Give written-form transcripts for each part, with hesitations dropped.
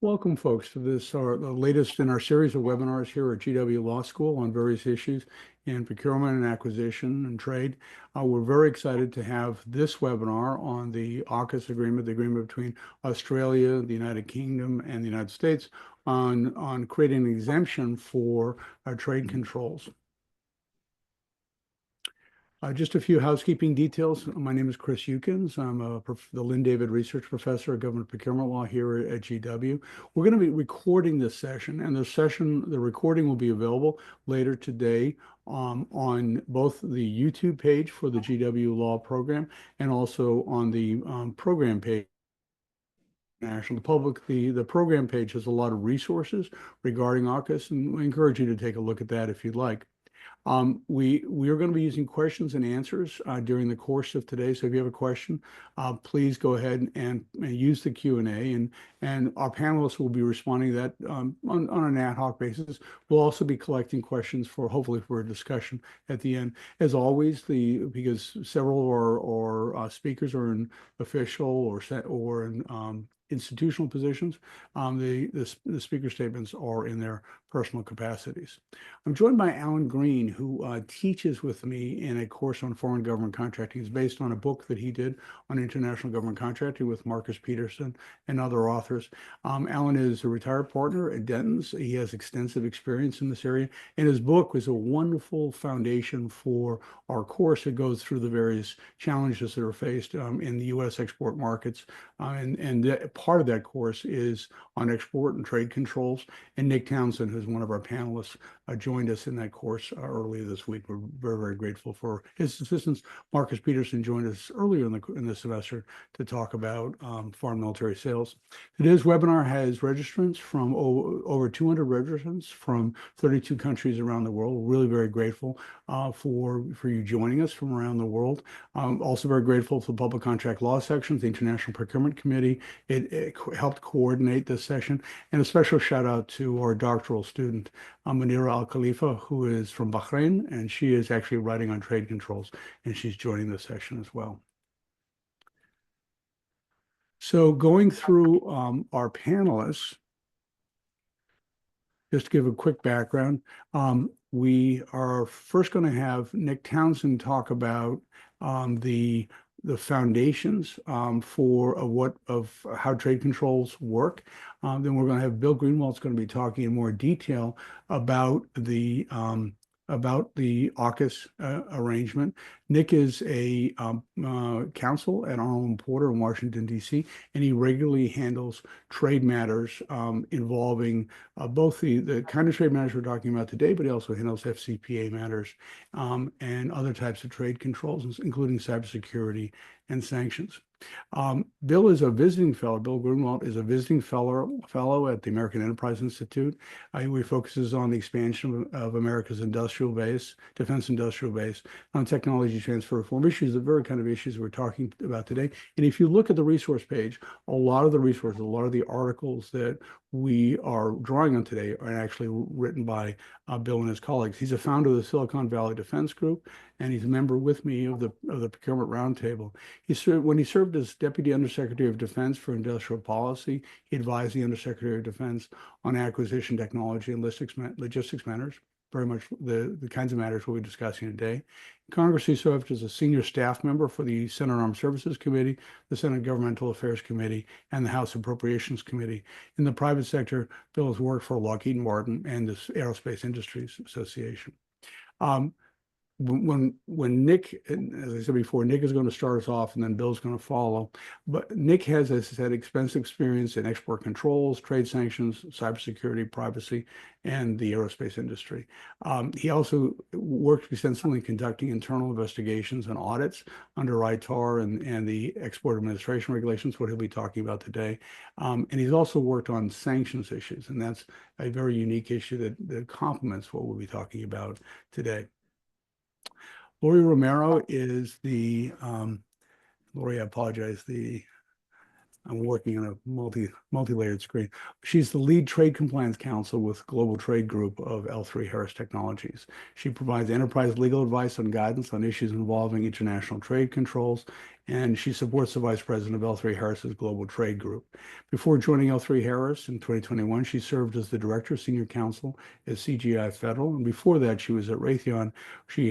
Welcome, folks, to this, the latest in our series of webinars here at GW Law School on various issues in procurement and acquisition and trade. We're very excited to have this webinar on the AUKUS agreement, the agreement between Australia, the United Kingdom, and the United States on creating an exemption for trade controls. Just a few housekeeping details. My name is Chris Eukins. I'm the Lynn David Research Professor of Government Procurement Law here at GW. We're going to be recording this session, and the recording will be available later today on both the YouTube page for the GW Law program and also on the program page. The program page has a lot of resources regarding AUKUS, and we encourage you to take a look at that if you'd like. We are going to be using questions and answers during the course of today. So if you have a question, please go ahead and use the Q&A, and our panelists will be responding to that on an ad hoc basis. We'll also be collecting questions hopefully for a discussion at the end. As always, because several of our speakers are in official or in institutional positions, the speaker statements are in their personal capacities. I'm joined by Alan Green, who teaches with me in a course on foreign government contracting. It's based on a book that he did on international government contracting with Marcus Peterson and other authors. Alan is a retired partner at Denton's. He has extensive experience in this area, and his book was a wonderful foundation for our course. It goes through the various challenges that are faced in the U.S. export markets, and part of that course is on export and trade controls. And Nick Townsend, who's one of our panelists, joined us in that course earlier this week. We're very, very grateful for his assistance. Marcus Peterson joined us earlier in the semester to talk about foreign military sales. Today's webinar has registrants from over 200 registrants from 32 countries around the world. We're really very grateful for you joining us from around the world. Also very grateful for the Public Contract Law Sections, the International Procurement Committee. It helped coordinate this session. And a special shout out to our doctoral student, Munira Al-Khalifa, who is from Bahrain, and she is actually writing on trade controls, and she's joining the session as well. So going through our panelists, just to give a quick background, we are first going to have Nick Townsend talk about the foundations of how trade controls work. Then we're going to have Bill Greenwald's going to be talking in more detail about the AUKUS arrangement. Nick is a counsel at Arnold & Porter in Washington, D.C., and he regularly handles trade matters involving both the kind of trade matters we're talking about today, but he also handles FCPA matters and other types of trade controls, including cybersecurity and sanctions. Bill is a visiting fellow. Bill Greenwald is a visiting fellow at the American Enterprise Institute. He focuses on the expansion of America's industrial base, defense industrial base, on technology transfer reform issues, the very kind of issues we're talking about today. And if you look at the resource page, a lot of the articles that we are drawing on today are actually written by Bill and his colleagues. He's a founder of the Silicon Valley Defense Group, and he's a member with me of the Procurement Roundtable. When he served as Deputy Undersecretary of Defense for Industrial Policy, he advised the Undersecretary of Defense on acquisition technology and logistics matters, very much the kinds of matters we'll be discussing today. In Congress, he served as a senior staff member for the Senate Armed Services Committee, the Senate Governmental Affairs Committee, and the House Appropriations Committee. In the private sector, Bill has worked for Lockheed Martin and the Aerospace Industries Association. When Nick, as I said before, Nick is going to start us off and then Bill's going to follow. But Nick has, as I said, extensive experience in export controls, trade sanctions, cybersecurity, privacy, and the aerospace industry. He also worked extensively conducting internal investigations and audits under ITAR and the Export Administration Regulations, what he'll be talking about today. And he's also worked on sanctions issues, and that's a very unique issue that complements what we'll be talking about today. Lori Romero is Lori, I apologize. I'm working on a multi-layered screen. She's the lead trade compliance counsel with Global Trade Group of L3 Harris Technologies. She provides enterprise legal advice and guidance on issues involving international trade controls, and she supports the vice president of L3 Harris's Global Trade Group. Before joining L3 Harris in 2021, she served as the director of senior counsel at CGI Federal, and before that, she was at Raytheon,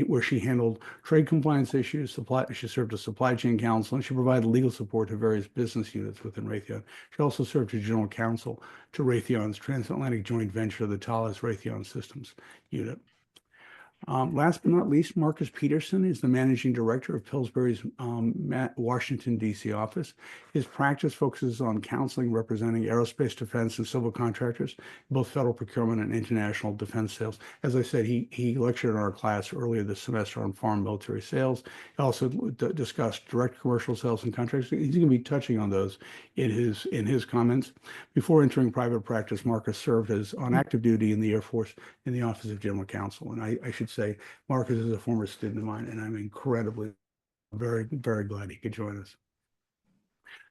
where she handled trade compliance issues. She served as supply chain counsel, and she provided legal support to various business units within Raytheon. She also served as general counsel to Raytheon's transatlantic joint venture, the Thales Raytheon Systems unit. Last but not least, Marcus Peterson is the managing director of Pillsbury's Washington, D.C. office. His practice focuses on counseling representing aerospace, defense, and civil contractors, both federal procurement and international defense sales. As I said, he lectured in our class earlier this semester on foreign military sales. He also discussed direct commercial sales and contracts. He's going to be touching on those in his comments. Before entering private practice, Marcus served as on active duty in the Air Force in the Office of General Counsel. And I should say, Marcus is a former student of mine, and I'm incredibly, very, very glad he could join us.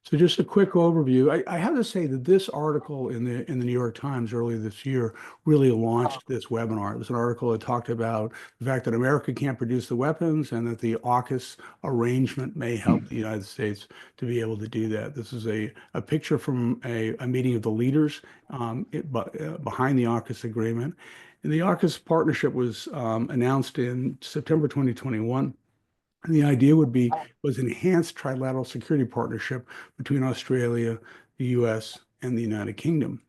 So just a quick overview. I have to say that this article in the New York Times earlier this year really launched this webinar. It was an article that talked about the fact that America can't produce the weapons and that the AUKUS arrangement may help the United States to be able to do that. This is a picture from a meeting of the leaders behind the AUKUS agreement. And the AUKUS partnership was announced in September 2021. And the idea was enhanced trilateral security partnership between Australia, the US, and the United Kingdom.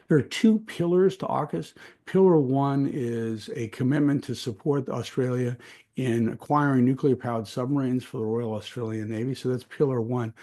There are two pillars to AUKUS. Pillar one is a commitment to support Australia in acquiring nuclear-powered submarines for the Royal Australian Navy. So that's pillar one.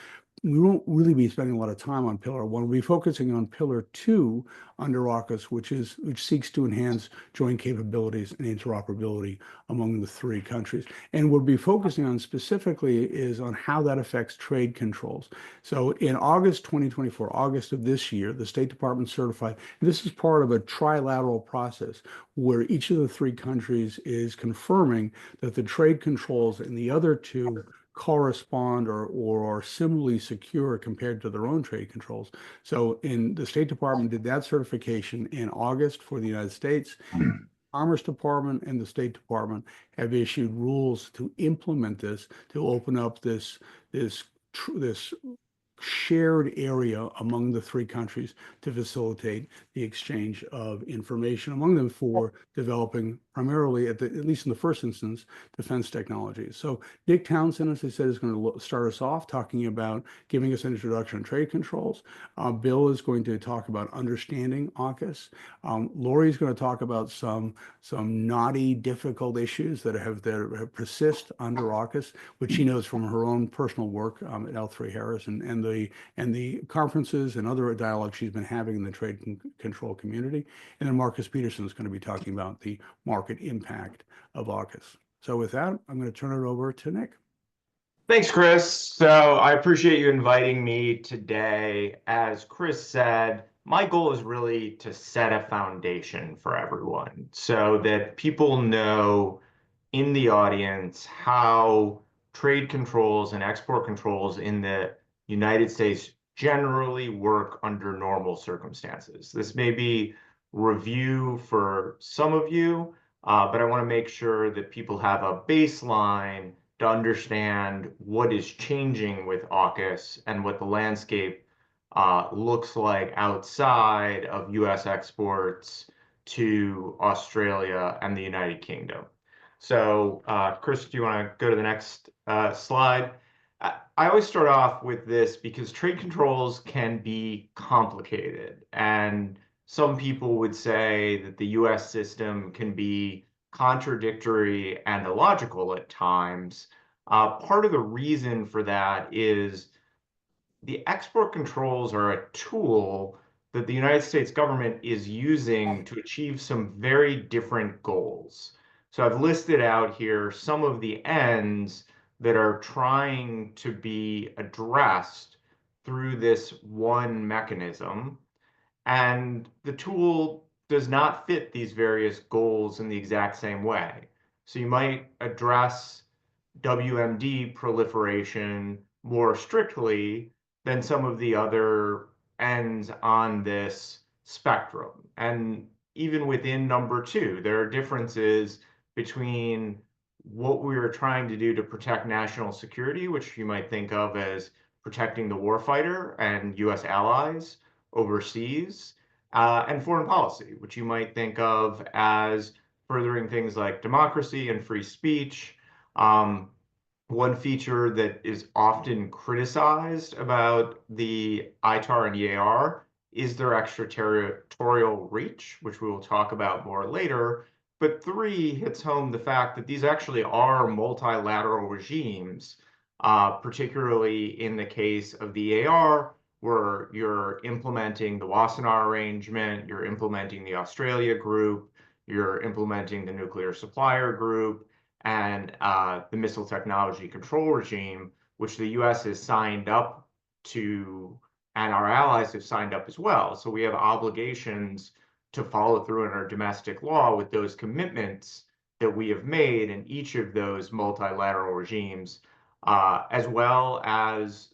We won't really be spending a lot of time on pillar one. We'll be focusing on pillar two under AUKUS, which seeks to enhance joint capabilities and interoperability among the three countries. And we'll be focusing on specifically is on how that affects trade controls. So in August 2024, August of this year, the State Department certified, and this is part of a trilateral process where each of the three countries is confirming that the trade controls in the other two correspond or are similarly secure compared to their own trade controls. So the State Department did that certification in August for the United States. Commerce Department and the State Department have issued rules to implement this, to open up this shared area among the three countries to facilitate the exchange of information among them for developing primarily, at least in the first instance, defense technologies. So Nick Townsend, as I said, is going to start us off talking about giving us an introduction on trade controls. Bill is going to talk about understanding AUKUS. Lori is going to talk about some knotty, difficult issues that have persist under AUKUS, which she knows from her own personal work at L3 Harris and the conferences and other dialogue she's been having in the trade control community. And then Marcus Peterson is going to be talking about the market impact of AUKUS. So with that, I'm going to turn it over to Nick. Thanks, Chris. So I appreciate you inviting me today. As Chris said, my goal is really to set a foundation for everyone so that people know in the audience how trade controls and export controls in the United States generally work under normal circumstances. This may be review for some of you, but I want to make sure that people have a baseline to understand what is changing with AUKUS and what the landscape looks like outside of US exports to Australia and the United Kingdom. So, Chris, do you want to go to the next slide? I always start off with this because trade controls can be complicated, and some people would say that the US system can be contradictory and illogical at times. Part of the reason for that is the export controls are a tool that the United States government is using to achieve some very different goals. So I've listed out here some of the ends that are trying to be addressed through this one mechanism. And the tool does not fit these various goals in the exact same way. So you might address WMD proliferation more strictly, than some of the other ends on this spectrum. And even within number two, there are differences between what we are trying to do to protect national security, which you might think of as protecting the warfighter and US allies overseas, and foreign policy, which you might think of as furthering things like democracy and free speech. Um, One feature that is often criticized about the ITAR and EAR is their extraterritorial reach, which we will talk about more later. But three hits home the fact that these actually are multilateral regimes, particularly in the case of the EAR, where you're implementing the Wassenaar Arrangement, you're implementing the Australia Group, you're implementing the Nuclear Supplier Group, and the Missile Technology Control Regime, which the US has signed up to, and our allies have signed up as well. So we have obligations to follow through in our domestic law with those commitments that we have made in each of those multilateral regimes, as well as,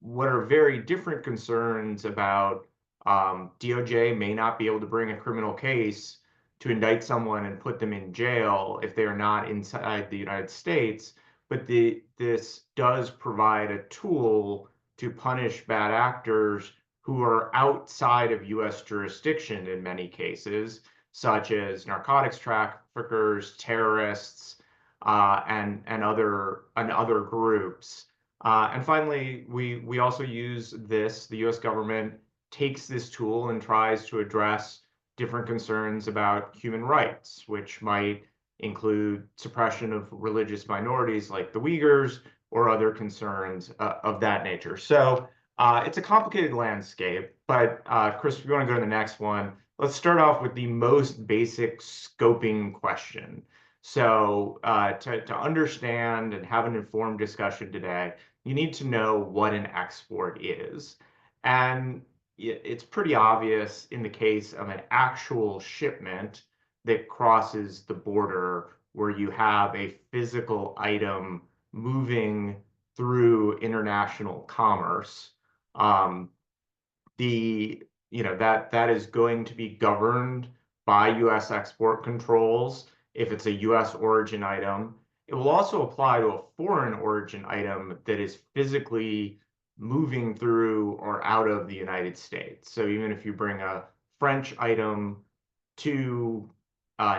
what are very different concerns about DOJ may not be able to bring a criminal case to indict someone and put them in jail if they are not inside the United States. But this does provide a tool to punish bad actors who are outside of US jurisdiction in many cases, such as narcotics traffickers, terrorists, and other groups. And finally, we also use this, the US government takes this tool and tries to address different concerns about human rights, which might include suppression of religious minorities like the Uyghurs or other concerns of that nature. So it's a complicated landscape, but Chris, if you want to go to the next one, let's start off with the most basic scoping question. So to understand and have an informed discussion today, you need to know what an export is. And it's pretty obvious in the case of an actual shipment that crosses the border where you have a physical item moving through international commerce. Um, that is going to be governed by US export controls if it's a US origin item. It will also apply to a foreign origin item that is physically moving through or out of the United States. So even if you bring a French item to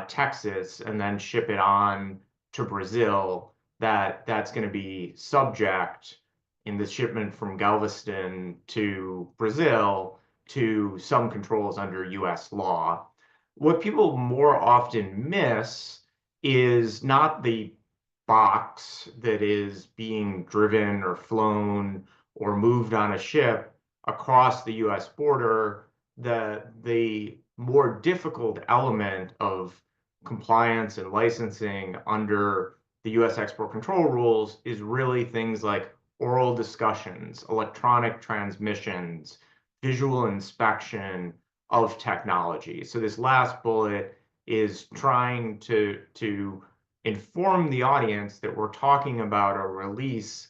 Texas and then ship it on to Brazil, that's going to be subject in the shipment from Galveston to Brazil to some controls under US law. What people more often miss is not the box that is being driven or flown or moved on a ship across the US border. The more difficult element of compliance and licensing under the US export control rules is really things like oral discussions, electronic transmissions, visual inspection of technology. So this last bullet is trying to inform the audience that we're talking about a release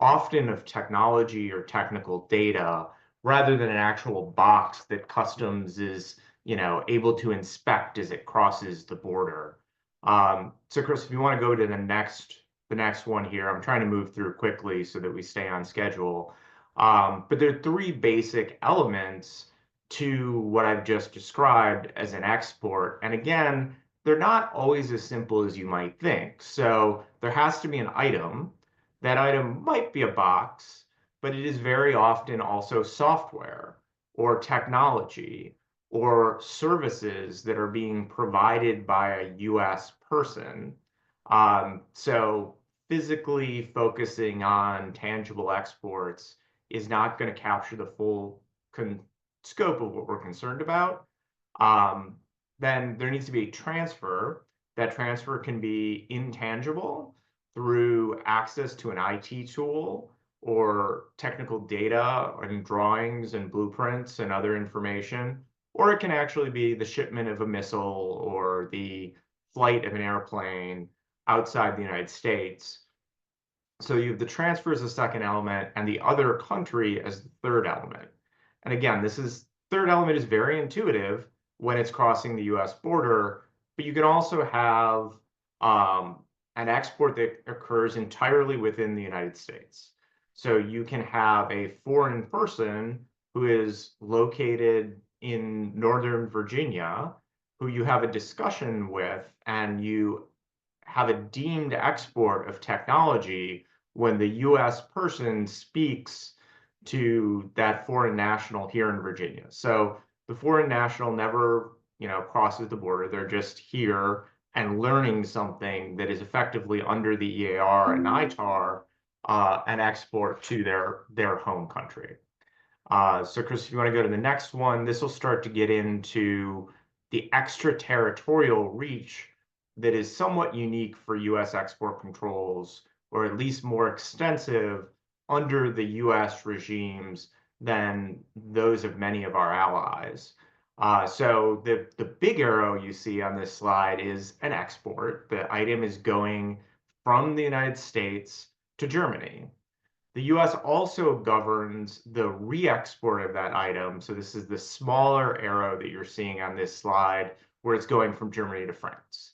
often of technology or technical data rather than an actual box that customs is able to inspect as it crosses the border. So Chris, if you want to go to the next one here, I'm trying to move through quickly so that we stay on schedule. But there are three basic elements to what I've just described as an export. And again, they're not always as simple as you might think. So there has to be an item. That item might be a box, but it is very often also software or technology or services that are being provided by a US person. So physically focusing on tangible exports is not going to capture the full scope of what we're concerned about. Then there needs to be a transfer. That transfer can be intangible through access to an IT tool or technical data and drawings and blueprints and other information, or it can actually be the shipment of a missile or the flight of an airplane outside the United States. So you have the transfer as the second element and the other country as the third element. And again, third element is very intuitive when it's crossing the US border, but you can also have an export that occurs entirely within the United States. So you can have a foreign person who is located in Northern Virginia, who you have a discussion with, and you have a deemed export of technology when the US person speaks to that foreign national here in Virginia. So the foreign national never, crosses the border. They're just here and learning something that is effectively under the EAR and ITAR, an export to their home country. So Chris, if you want to go to the next one, this will start to get into the extraterritorial reach that is somewhat unique for US export controls, or at least more extensive under the US regimes than those of many of our allies. So the big arrow you see on this slide is an export. The item is going from the United States to Germany. The US also governs the re-export of that item. So this is the smaller arrow that you're seeing on this slide, where it's going from Germany to France.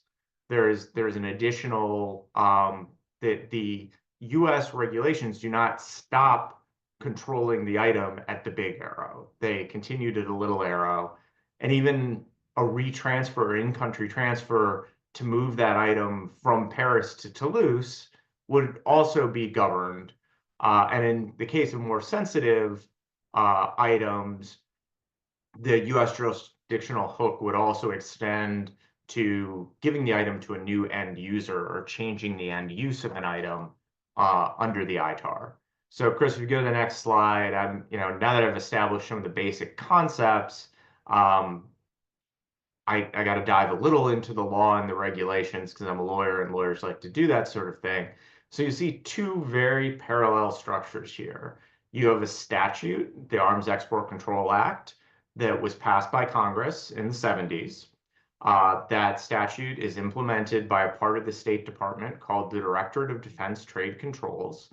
There's an additional, that the US regulations do not stop controlling the item at the big arrow. They continue to the little arrow. And even a retransfer or in-country transfer to move that item from Paris to Toulouse would also be governed. And in the case of more sensitive items, the US jurisdictional hook would also extend to giving the item to a new end user or changing the end use of an item under the ITAR. So Chris, if you go to the next slide, now that I've established some of the basic concepts, I got to dive a little into the law and the regulations because I'm a lawyer and lawyers like to do that sort of thing. So you see two very parallel structures here. You have a statute, the Arms Export Control Act, that was passed by Congress in the 70s. That statute is implemented by a part of the State Department called the Directorate of Defense Trade Controls.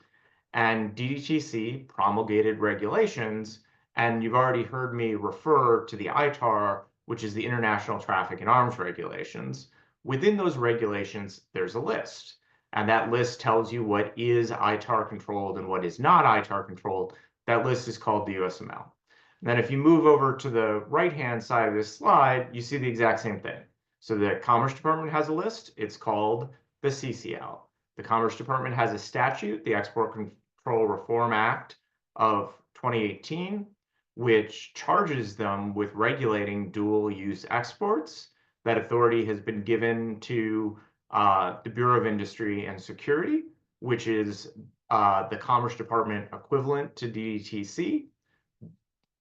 And DDTC promulgated regulations, and you've already heard me refer to the ITAR, which is the International Traffic in Arms Regulations. Within those regulations, there's a list. And that list tells you what is ITAR controlled and what is not ITAR controlled. That list is called the USML. And then if you move over to the right-hand side of this slide, you see the exact same thing. So the Commerce Department has a list. It's called the CCL. The Commerce Department has a statute, the Export Control Reform Act of 2018, which charges them with regulating dual-use exports. That authority has been given to the Bureau of Industry and Security, which is the Commerce Department equivalent to DDTC.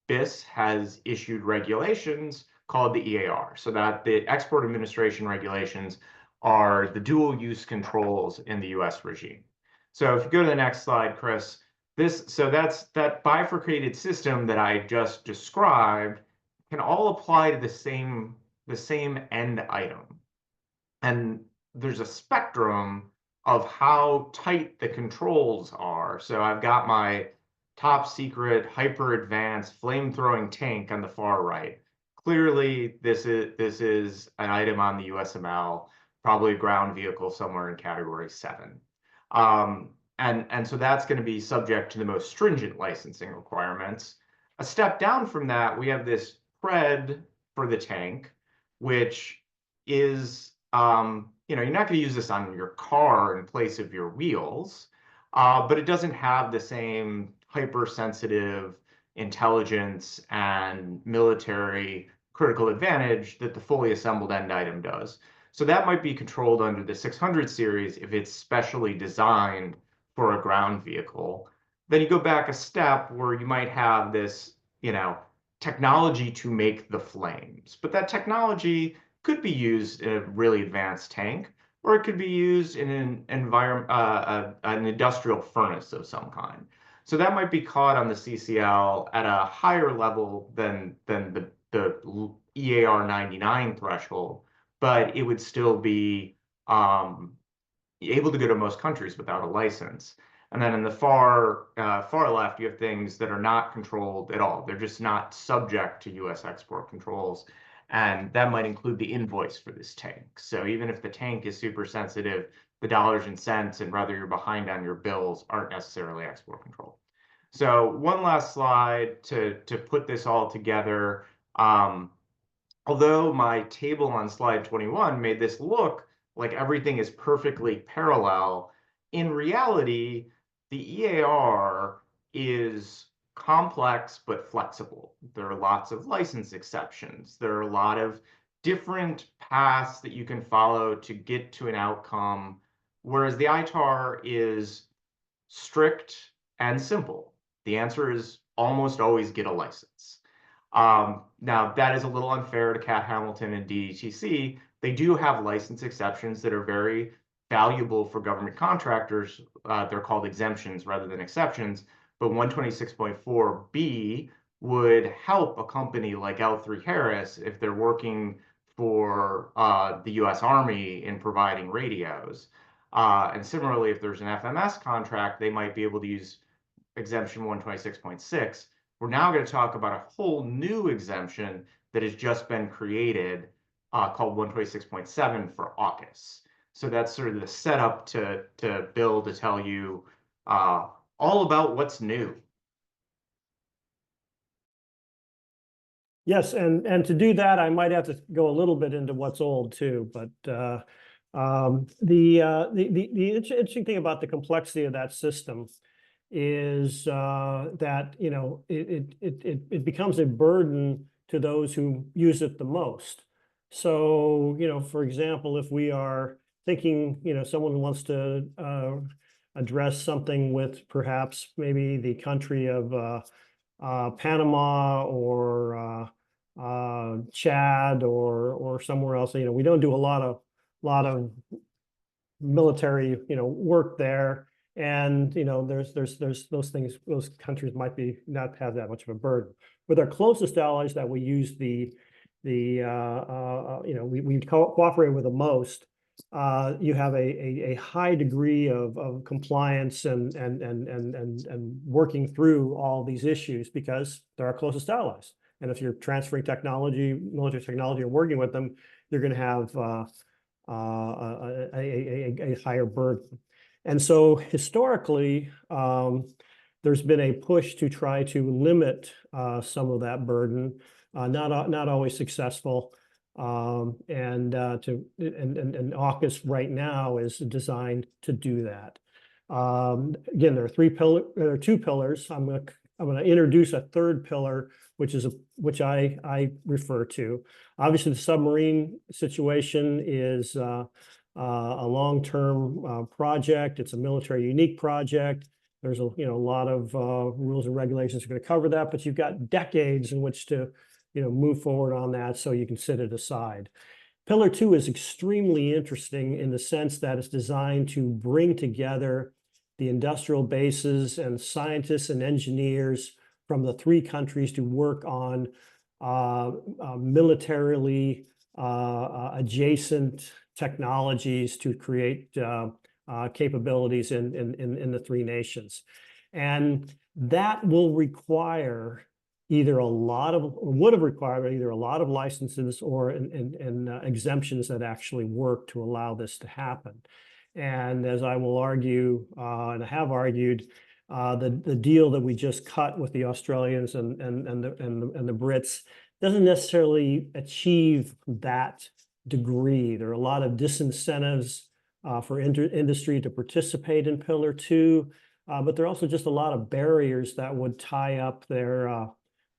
BIS has issued regulations called the EAR, so that the Export Administration regulations are the dual-use controls in the US regime. So if you go to the next slide, Chris, that's that bifurcated system that I just described can all apply to the same end item. And there's a spectrum of how tight the controls are. So I've got my top secret, hyper advanced flame-throwing tank on the far right. Clearly, this is an item on the USML, probably a ground vehicle somewhere in category 7. And so that's going to be subject to the most stringent licensing requirements. A step down from that, we have this PRED for the tank, which is, you're not going to use this on your car in place of your wheels, but it doesn't have the same hypersensitive intelligence and military critical advantage that the fully assembled end item does. So that might be controlled under the 600 series if it's specially designed for a ground vehicle. Then you go back a step where you might have this, technology to make the flames. But that technology could be used in a really advanced tank, or it could be used in an industrial furnace of some kind. So that might be caught on the CCL at a higher level than the EAR 99 threshold, but it would still be able to go to most countries without a license. And then in the far left, you have things that are not controlled at all. They're just not subject to U.S. export controls. And that might include the invoice for this tank. So even if the tank is super sensitive, the dollars and cents and whether you're behind on your bills aren't necessarily export control. So one last slide to put this all together. Although my table on slide 21 made this look like everything is perfectly parallel, in reality, the EAR is complex but flexible. There are lots of license exceptions. There are a lot of different paths that you can follow to get to an outcome, whereas the ITAR is strict and simple. The answer is almost always get a license. Now, that is a little unfair to Cat Hamilton and DETC. They do have license exceptions that are very valuable for government contractors. They're called exemptions rather than exceptions. But 126.4B would help a company like L3 Harris if they're working for the US Army in providing radios. And similarly, if there's an FMS contract, they might be able to use exemption 126.6. We're now going to talk about a whole new exemption that has just been created called 126.7 for AUKUS. So that's sort of the setup to Bill to tell you all about what's new. Yes, and to do that, I might have to go a little bit into what's old too. But the interesting thing about the complexity of that system is that it becomes a burden to those who use it the most. So for example, if we are thinking someone wants to address something with perhaps maybe the country of Panama or Chad or somewhere else, we don't do a lot of military work there. And there's those things, those countries might be not have that much of a burden. With our closest allies that we use we cooperate with the most, you have a high degree of compliance and working through all these issues because they're our closest allies. And if you're transferring technology, military technology, or working with them, you're going to have a higher burden. And so historically, there's been a push to try to limit some of that burden, not always successful. And AUKUS right now is designed to do that. Again, there are two pillars. I'm going to introduce a third pillar, which I refer to. Obviously, the submarine situation is a long-term project. It's a military unique project. There's a lot of rules and regulations are going to cover that, but you've got decades in which to move forward on that, so you can set it aside. Pillar 2 is extremely interesting in the sense that it's designed to bring together the industrial bases and scientists and engineers from the three countries to work on militarily adjacent technologies to create capabilities in the three nations. And that will require would have required either a lot of licenses or exemptions that actually work to allow this to happen. And as I will argue, and I have argued, the deal that we just cut with the Australians and the Brits doesn't necessarily achieve that degree. There are a lot of disincentives for industry to participate in Pillar 2, but there are also just a lot of barriers that would tie up their,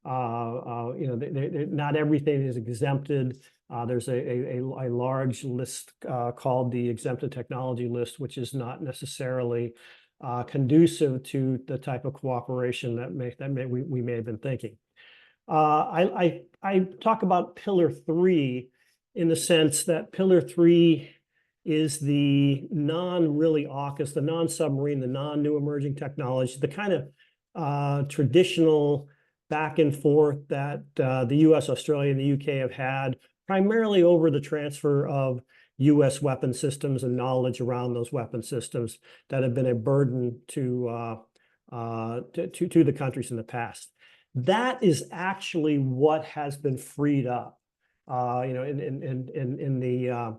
not everything is exempted. There's a large list called the exempted technology list, which is not necessarily conducive to the type of cooperation that we may have been thinking. I talk about Pillar 3 in the sense that Pillar 3 is the non-really AUKUS, the non-submarine, the non-new emerging technology, the kind of traditional back and forth that the US, Australia, and the UK have had, primarily over the transfer of U.S. weapon systems and knowledge around those weapon systems that have been a burden to the countries in the past. That is actually what has been freed up, in the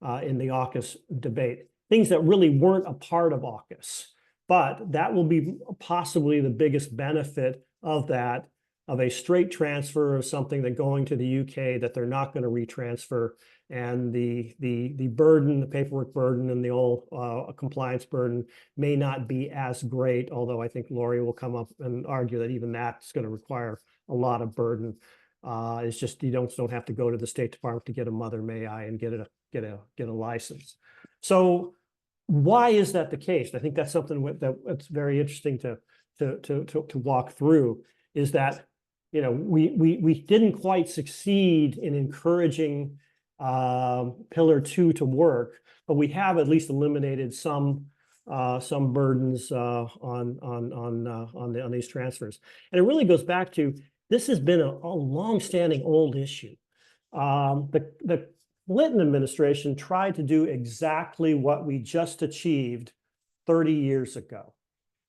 AUKUS debate. Things that really weren't a part of AUKUS, but that will be possibly the biggest benefit of that, of a straight transfer of something that going to the UK that they're not going to retransfer, and the burden, the paperwork burden, and the old compliance burden may not be as great. Although I think Lori will come up and argue that even that's going to require a lot of burden. It's just you don't have to go to the State Department to get a mother may I and get a license. So why is that the case? I think that's something that's very interesting to walk through. Is that we didn't quite succeed in encouraging Pillar 2 to work, but we have at least eliminated some burdens on these transfers. And it really goes back to, this has been a long-standing old issue. The Clinton administration tried to do exactly what we just achieved 30 years ago.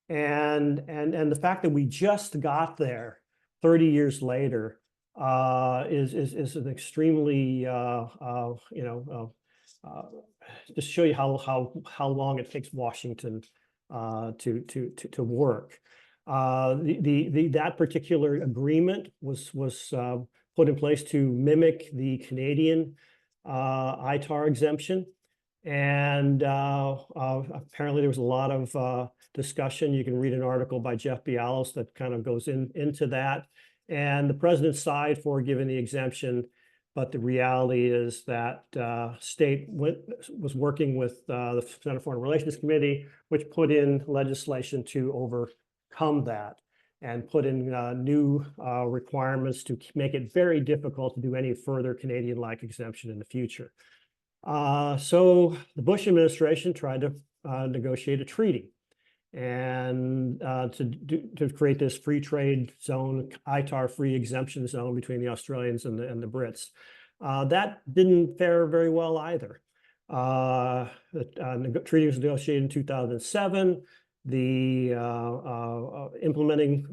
And the fact that we just got there 30 years later is an extremely just show you how long it takes Washington to work. That particular agreement was put in place to mimic the Canadian ITAR exemption. And apparently there was a lot of discussion. You can read an article by Jeff Bialos that kind of goes into that. And the president sighed for giving the exemption, but the reality is that state was working with the Senate Foreign Relations Committee, which put in legislation to overcome that and put in new requirements to make it very difficult to do any further Canadian-like exemption in the future. So the Bush administration tried to negotiate a treaty and to create this free trade zone, ITAR-free exemption zone between the Australians and the Brits. That didn't fare very well either. The treaty was negotiated in 2007. The implementing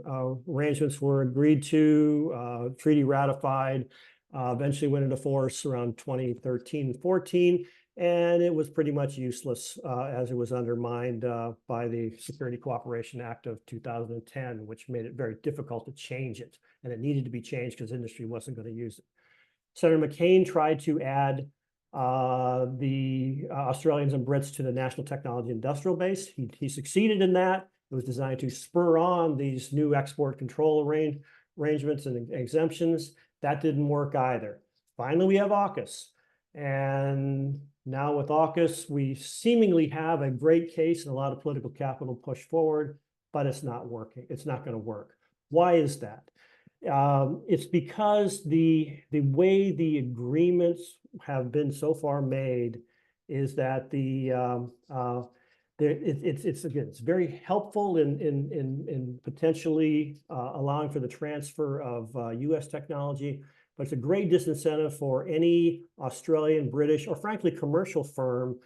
arrangements were agreed to, treaty ratified, eventually went into force around 2013 and 14, and it was pretty much useless as it was undermined by the Security Cooperation Act of 2010, which made it very difficult to change it, and it needed to be changed because industry wasn't going to use it. Senator McCain tried to add the Australians and Brits to the National Technology Industrial Base. He succeeded in that. It was designed to spur on these new export control arrangements and exemptions. That didn't work either. Finally, we have AUKUS. And now with AUKUS, we seemingly have a great case and a lot of political capital pushed forward, but it's not working. It's not going to work. Why is that? It's because the way the agreements have been so far made is that it's very helpful in potentially allowing for the transfer of U.S. technology, but it's a great disincentive for any Australian, British, or frankly commercial firm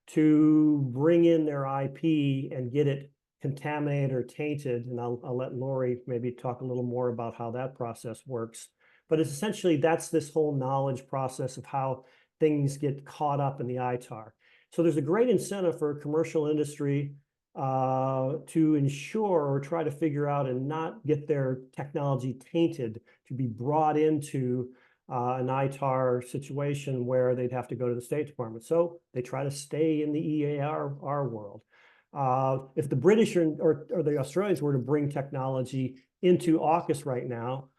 to bring in their IP and get it contaminated or tainted. And I'll let Lori maybe talk a little more about how that process works. But it's essentially, that's this whole knowledge process of how things get caught up in the ITAR. So there's a great incentive for commercial industry to ensure or try to figure out and not get their technology tainted to be brought into an ITAR situation where they'd have to go to the State Department. So they try to stay in the EAR world. If the British or the Australians were to bring technology into AUKUS right now,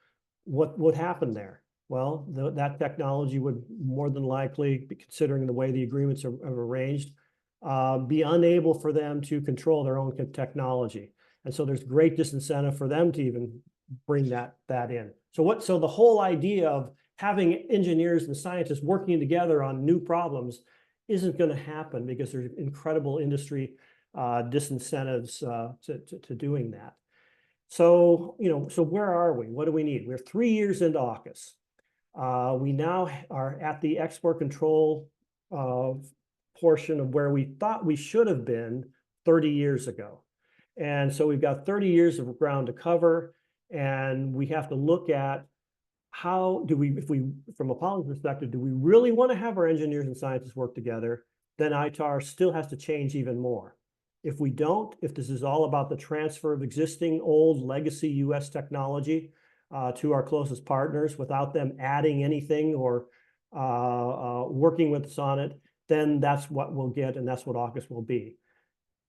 what would happen there? Well, that technology would more than likely, considering the way the agreements are arranged, be unable for them to control their own technology. And so there's great disincentive for them to even bring that in. So the whole idea of having engineers and scientists working together on new problems isn't going to happen because there's incredible industry disincentives to doing that. So, so where are we? What do we need? We're 3 years into AUKUS. We now are at the export control portion of where we thought we should have been 30 years ago. And so we've got 30 years of ground to cover, and we have to look at how do we, if we, from a policy perspective, do we really want to have our engineers and scientists work together? Then ITAR still has to change even more. If we don't, if this is all about the transfer of existing old legacy US technology to our closest partners without them adding anything or working with us on it, then that's what we'll get, and that's what AUKUS will be.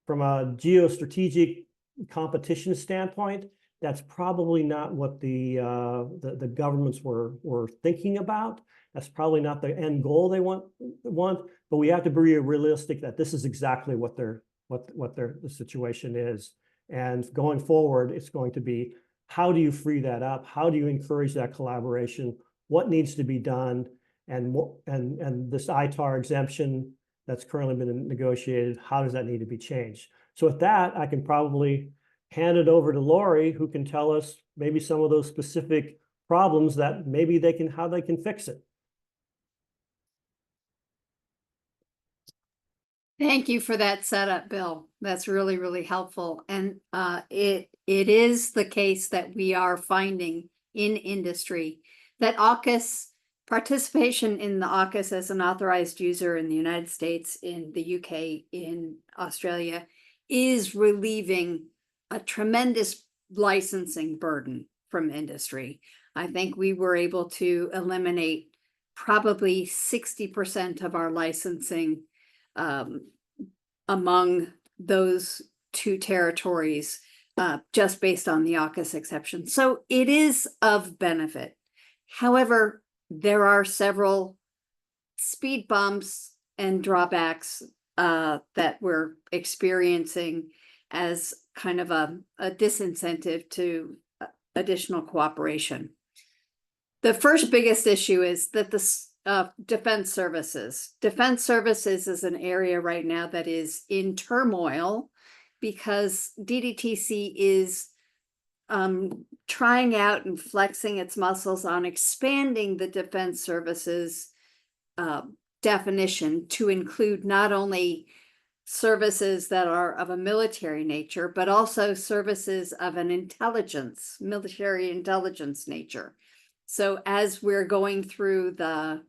From a geostrategic competition standpoint, that's probably not what the governments were thinking about. That's probably not the end goal they want, but we have to be realistic that this is exactly what the situation is. And going forward, it's going to be, how do you free that up? How do you encourage that collaboration? What needs to be done? And this ITAR exemption that's currently been negotiated, how does that need to be changed? So with that, I can probably hand it over to Lori, who can tell us maybe some of those specific problems that maybe how they can fix it. Thank you for that setup, Bill. That's really, really helpful. And it is the case that we are finding in industry that AUKUS, participation in the AUKUS as an authorized user in the United States, in the UK, in Australia, is relieving a tremendous licensing burden from industry. I think we were able to eliminate probably 60% of our licensing among those two territories, just based on the AUKUS exception. So it is of benefit. However, there are several speed bumps and drawbacks that we're experiencing as kind of a disincentive to additional cooperation. The first biggest issue is that the defense services. Defense services is an area right now that is in turmoil because DDTC is trying out and flexing its muscles on expanding the defense services definition to include not only services that are of a military nature, but also services of an military intelligence nature. So as we're going through the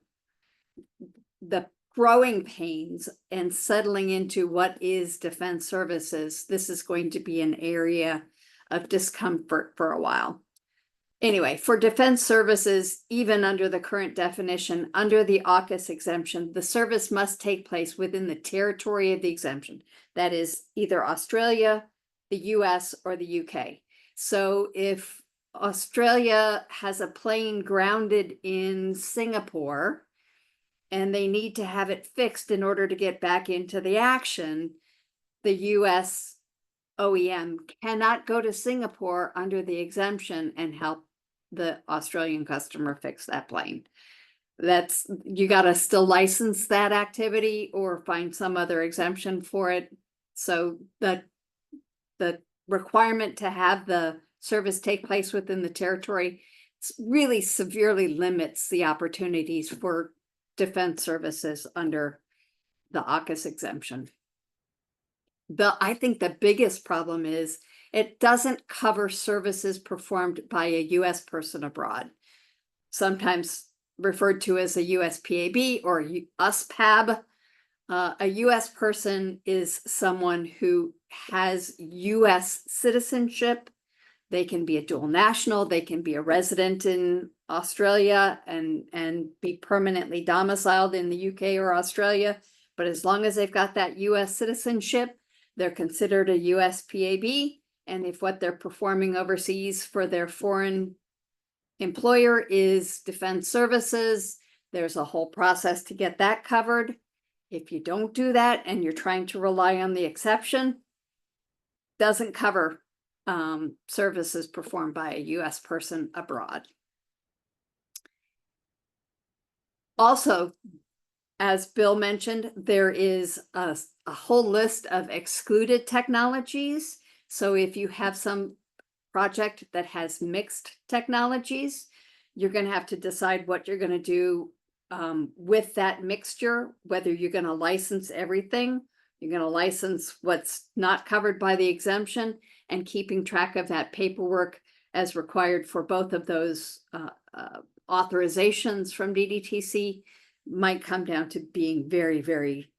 growing pains and settling into what is defense services, this is going to be an area of discomfort for a while. Anyway, for defense services, even under the current definition, under the AUKUS exemption, the service must take place within the territory of the exemption. That is either Australia, the US, or the UK. So if Australia has a plane grounded in Singapore and they need to have it fixed in order to get back into the action, the US OEM cannot go to Singapore under the exemption and help the Australian customer fix that plane. You got to still license that activity or find some other exemption for it. So the requirement to have the service take place within the territory really severely limits the opportunities for defense services under the AUKUS exemption. I think the biggest problem is it doesn't cover services performed by a U.S. person abroad, sometimes referred to as a USPAB or USPAB. A U.S. person is someone who has U.S. citizenship. They can be a dual national. They can be a resident in Australia and be permanently domiciled in the UK or Australia. But as long as they've got that U.S. citizenship, they're considered a USPAB. And if what they're performing overseas for their foreign employer is defense services, there's a whole process to get that covered. If you don't do that and you're trying to rely on the exception, doesn't cover services performed by a U.S. person abroad. Also, as Bill mentioned, there is a whole list of excluded technologies. So if you have some project that has mixed technologies, you're going to have to decide what you're going to do with that mixture, whether you're going to license everything, you're going to license what's not covered by the exemption, and keeping track of that paperwork as required for both of those authorizations from DDTC might come down to being very, very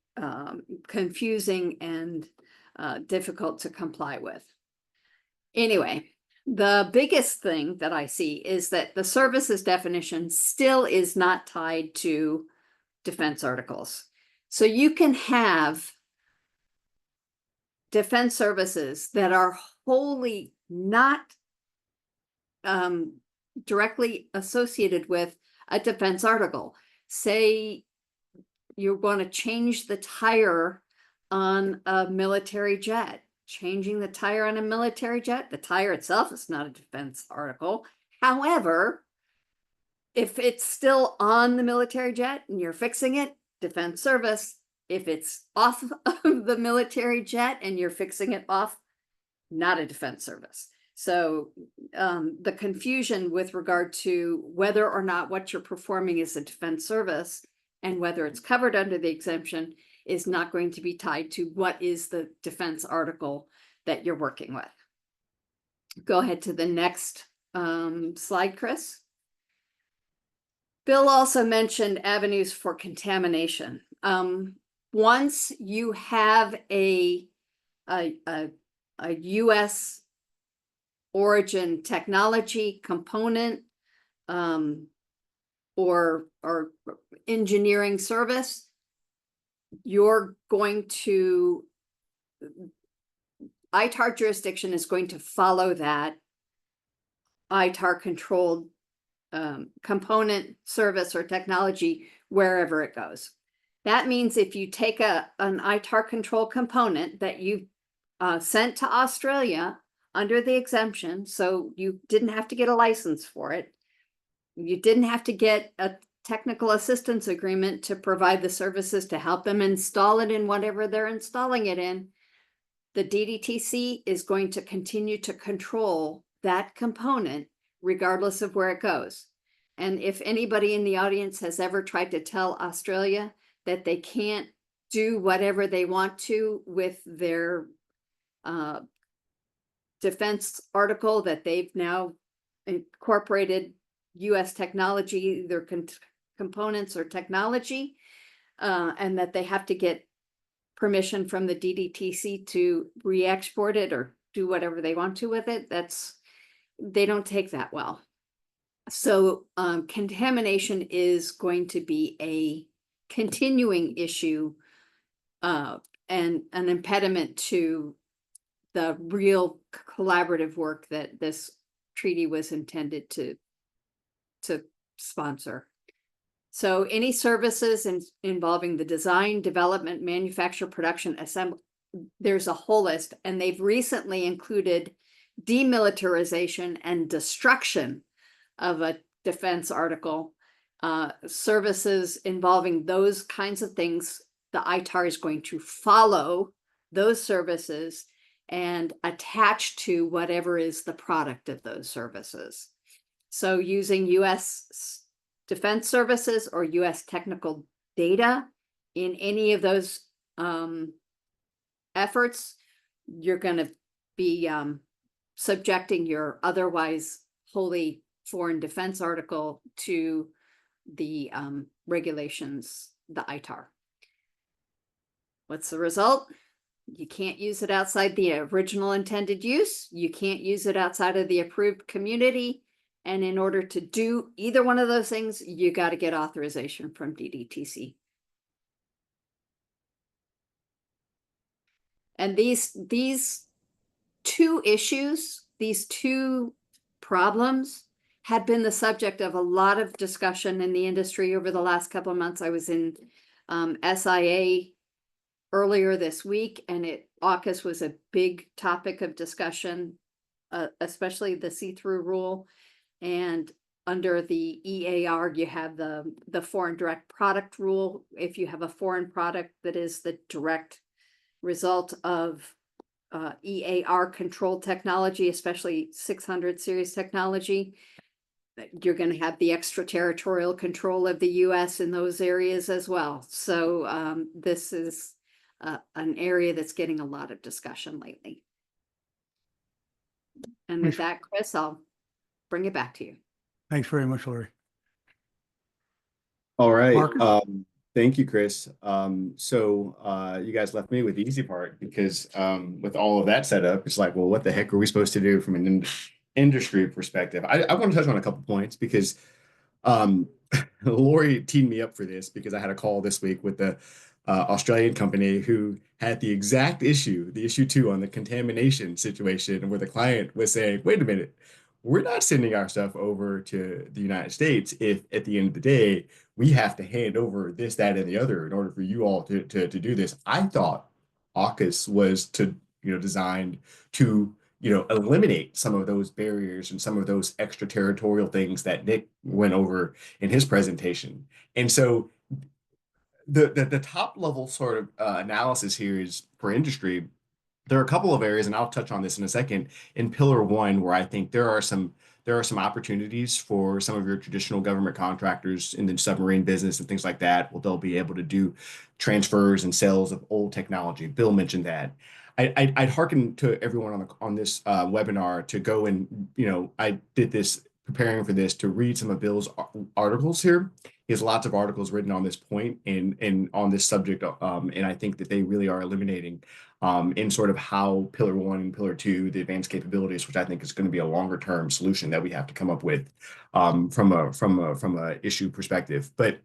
confusing and difficult to comply with. Anyway, the biggest thing that I see is that the services definition still is not tied to defense articles. So you can have defense services that are wholly not directly associated with a defense article. Say you're going to change the tire on a military jet. Changing the tire on a military jet, the tire itself is not a defense article. However, if it's still on the military jet and you're fixing it, defense service. If it's off of the military jet and you're fixing it off, not a defense service. So the confusion with regard to whether or not what you're performing is a defense service and whether it's covered under the exemption is not going to be tied to what is the defense article that you're working with. Go ahead to the next slide, Chris. Bill also mentioned avenues for contamination. Once you have a U.S. origin technology component or engineering service, you're going to, ITAR jurisdiction is going to follow that ITAR controlled component, service, or technology wherever it goes. That means if you take an ITAR control component that you sent to Australia under the exemption, so you didn't have to get a license for it, you didn't have to get a technical assistance agreement to provide the services to help them install it in whatever they're installing it in, the DDTC is going to continue to control that component regardless of where it goes. And if anybody in the audience has ever tried to tell Australia that they can't do whatever they want to with their defense article, that they've now incorporated US technology, either components or technology, and that they have to get permission from the DDTC to re-export it or do whatever they want to with it, they don't take that well. So contamination is going to be a continuing issue and an impediment to the real collaborative work that this treaty was intended to sponsor. So any services involving the design, development, manufacture, production, assembly, there's a whole list, and they've recently included demilitarization and destruction of a defense article, services involving those kinds of things. The ITAR is going to follow those services and attach to whatever is the product of those services. So using US defense services or US technical data in any of those efforts, you're going to be subjecting your otherwise wholly foreign defense article to the regulations, the ITAR. What's the result? You can't use it outside the original intended use. You can't use it outside of the approved community. And in order to do either one of those things, you got to get authorization from DDTC. And these two issues, these two problems had been the subject of a lot of discussion in the industry over the last couple of months. I was in SIA earlier this week, and AUKUS was a big topic of discussion, especially the see-through rule. And under the EAR, you have the foreign direct product rule. If you have a foreign product that is the direct result of EAR controlled technology, especially 600 series technology, you're going to have the extraterritorial control of the US in those areas as well. So this is an area that's getting a lot of discussion lately. And with that, Chris, I'll bring it back to you. Thanks very much, Lori. All right. Marcus? Thank you, Chris. You guys left me with the easy part because with all of that set up, it's like, well, what the heck are we supposed to do from an industry perspective? I want to touch on a couple points because Lori teed me up for this because I had a call this week with the Australian company who had the exact issue, the issue 2 on the contamination situation, where the client was saying, wait a minute, we're not sending our stuff over to the United States if at the end of the day, we have to hand over this, that, and the other in order for you all to do this. I thought AUKUS was designed to eliminate some of those barriers and some of those extraterritorial things that Nick went over in his presentation. And so the top level sort of analysis here is for industry. There are a couple of areas, and I'll touch on this in a second, in Pillar 1, where I think there are some opportunities for some of your traditional government contractors in the submarine business and things like that. Well, they'll be able to do transfers and sales of old technology. Bill mentioned that. I'd hearken to everyone on this webinar to go and, I did this preparing for this to read some of Bill's articles here. He has lots of articles written on this point and on this subject. And I think that they really are illuminating in sort of how Pillar 1 and Pillar 2, the advanced capabilities, which I think is going to be a longer term solution that we have to come up with from a issue perspective. But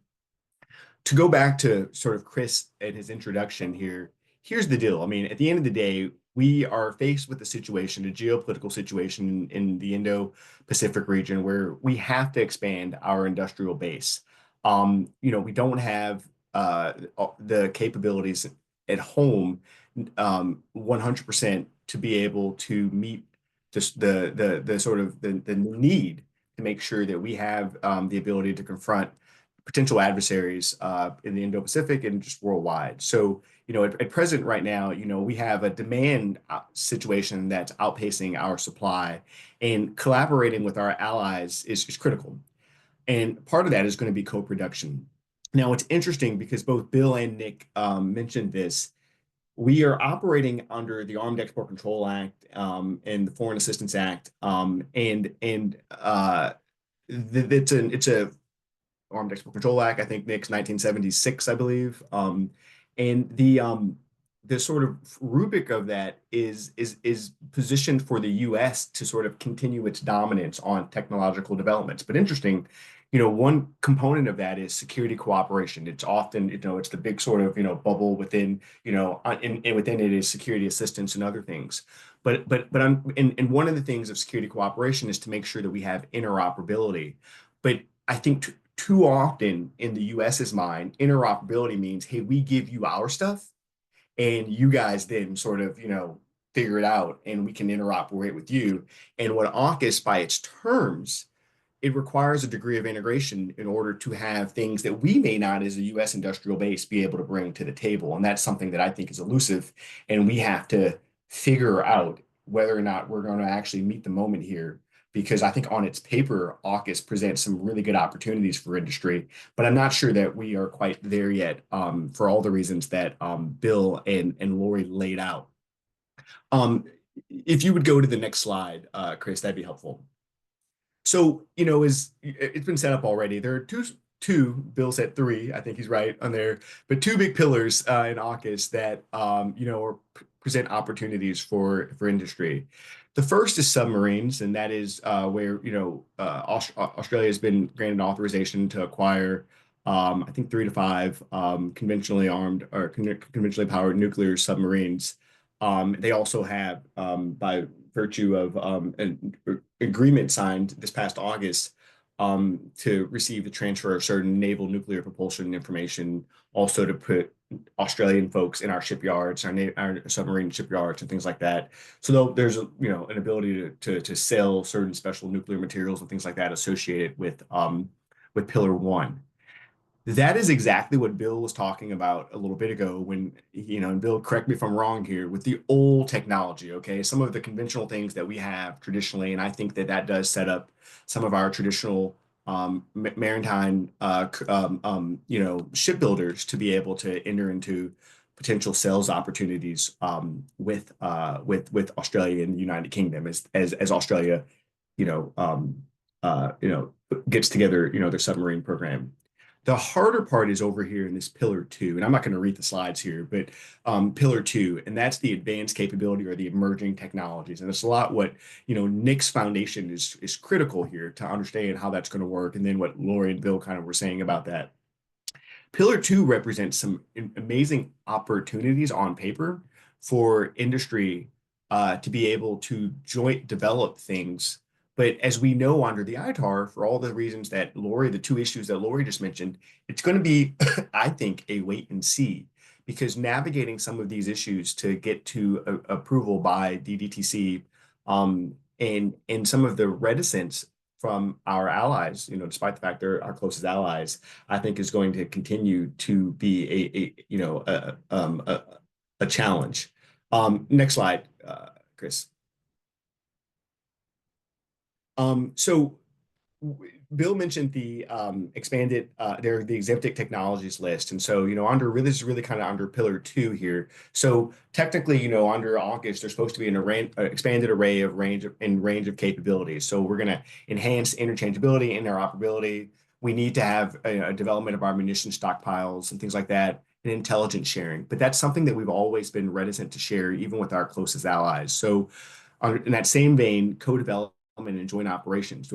to go back to sort of Chris and his introduction here, here's the deal. I mean, at the end of the day, we are faced with a situation, a geopolitical situation in the Indo-Pacific region where we have to expand our industrial base. We don't have the capabilities at home 100% to be able to meet the sort of the need to make sure that we have the ability to confront potential adversaries in the Indo-Pacific and just worldwide. So, at present right now, we have a demand situation that's outpacing our supply, and collaborating with our allies is critical. And part of that is going to be co-production. Now, it's interesting because both Bill and Nick mentioned this. We are operating under the Armed Export Control Act and the Foreign Assistance Act, it's a Armed Export Control Act. I think Nick's 1976, I believe. And the sort of rubric of that is positioned for the U.S. to sort of continue its dominance on technological developments. But interesting, one component of that is security cooperation. It's often, it's the big sort of, bubble within, and within it is security assistance and other things. But one of the things of security cooperation is to make sure that we have interoperability. But I think too often in the US's mind, interoperability means, hey, we give you our stuff and you guys then sort of, figure it out and we can interoperate with you. And what AUKUS by its terms, it requires a degree of integration in order to have things that we may not as a US industrial base be able to bring to the table. And that's something that I think is elusive. And we have to figure out whether or not we're going to actually meet the moment here. Because I think on its paper, AUKUS presents some really good opportunities for industry, but I'm not sure that we are quite there yet for all the reasons that Bill and Lori laid out. If you would go to the next slide, Chris, that'd be helpful. So, it's been set up already. There are two, Bill said 3, I think he's right on there, but 2 big pillars in AUKUS that, present opportunities for industry. The first is submarines, and that is where, Australia has been granted authorization to acquire, I think 3 to 5 conventionally armed or conventionally powered nuclear submarines. They also have, by virtue of an agreement signed this past August, to receive the transfer of certain naval nuclear propulsion information, also to put Australian folks in our shipyards, our submarine shipyards and things like that. So there's an ability to sell certain special nuclear materials and things like that associated with Pillar 1. That is exactly what Bill was talking about a little bit ago when, and Bill, correct me if I'm wrong here, with the old technology, okay? Some of the conventional things that we have traditionally, and I think that that does set up some of our traditional maritime, shipbuilders to be able to enter into potential sales opportunities with Australia and the United Kingdom as Australia, you know, um, you know, gets together, their submarine program. The harder part is over here in this pillar two, and I'm not going to read the slides here, but pillar two, and that's the advanced capability or the emerging technologies. And it's a lot what, Nick's foundation is critical here to understand how that's going to work. And then what Lori and Bill kind of were saying about that. Pillar two represents some amazing opportunities on paper for industry to be able to joint develop things. But as we know under the ITAR, for all the reasons that Lori, the two issues that Lori just mentioned, it's going to be, I think, a wait and see, because navigating some of these issues to get to approval by DDTC and some of the reticence from our allies, despite the fact they're our closest allies, I think is going to continue to be a challenge. Next slide, Chris. So Bill mentioned the expanded the exempted technologies list, and so this is really kind of under pillar two here. So technically, under AUKUS, there's supposed to be an expanded array of range of capabilities. So we're going to enhance interchangeability, interoperability. We need to have a development of our munition stockpiles and things like that, and intelligence sharing. But that's something that we've always been reticent to share, even with our closest allies. So in that same vein, co-development and joint operations.